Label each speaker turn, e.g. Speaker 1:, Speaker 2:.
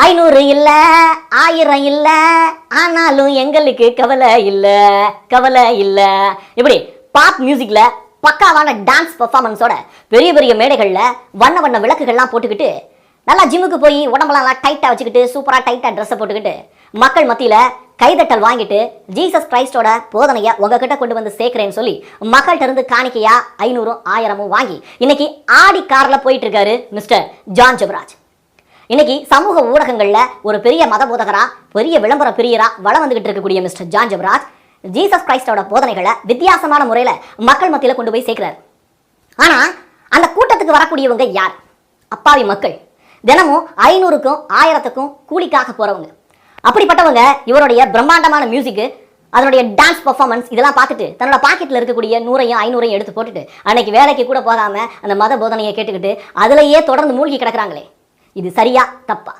Speaker 1: 500 இல்ல 1000 இல்ல ஆனாலும் எங்களுக்கு கவலை இல்ல கவலை இல்ல. இப்படி பாப் மியூசிக்ல பக்காவான டான்ஸ் பெர்ஃபார்மன்ஸோட பெரிய பெரிய மேடைகள்ல வண்ண வண்ண விளக்குகள்லாம் போட்டுக்கிட்டு நல்லா ஜிம்முக்கு போய் உடம்பெல்லாம் டைட்டா வச்சுக்கிட்டு சூப்பரா டைட்டா ட்ரெஸ்ஸை போட்டுக்கிட்டு மக்கள் மத்தியில கைதட்டல் வாங்கிட்டு ஜீசஸ் கிரைஸ்டோட போதனையை உங்ககிட்ட கொண்டு வந்து சேர்க்கிறேன்னு சொல்லி மக்கள்கிட்ட இருந்து காணிக்கையா 500 1000 வாங்கி இன்னைக்கு ஆடி கார்ல போயிட்டு இருக்காரு மிஸ்டர் ஜான் ஜெபராஜ். இன்னைக்கு சமூக ஊடகங்கள்ல ஒரு பெரிய மத போதகரா பெரிய விளம்பர பிரியரா வளம் வந்துகிட்டு இருக்கக்கூடிய மிஸ்டர் ஜான் ஜெபராஜ் ஜீசஸ் கிரைஸ்டோட போதனைகளை வித்தியாசமான முறையில மக்கள் மத்தியில கொண்டு போய் சேர்க்கிறார். ஆனா அந்த கூட்டத்துக்கு வரக்கூடியவங்க யார்? அப்பாவி மக்கள், தினமும் 500க்கும் 1000க்கும் கூலிக்காக போறவங்க. அப்படிப்பட்டவங்க இவருடைய பிரம்மாண்டமான மியூசிக்கு, அதனுடைய டான்ஸ் பெர்ஃபார்மன்ஸ் இதெல்லாம் பார்த்துட்டு தன்னோட பாக்கெட்ல இருக்கக்கூடிய 100யும் 500யும் எடுத்து போட்டுட்டு அன்னைக்கு வேலைக்கு கூட போகாம அந்த மத போதனையை கேட்டுக்கிட்டு அதுலயே தொடர்ந்து மூழ்கி கிடக்குறாங்களே, இது சரியா தப்பா?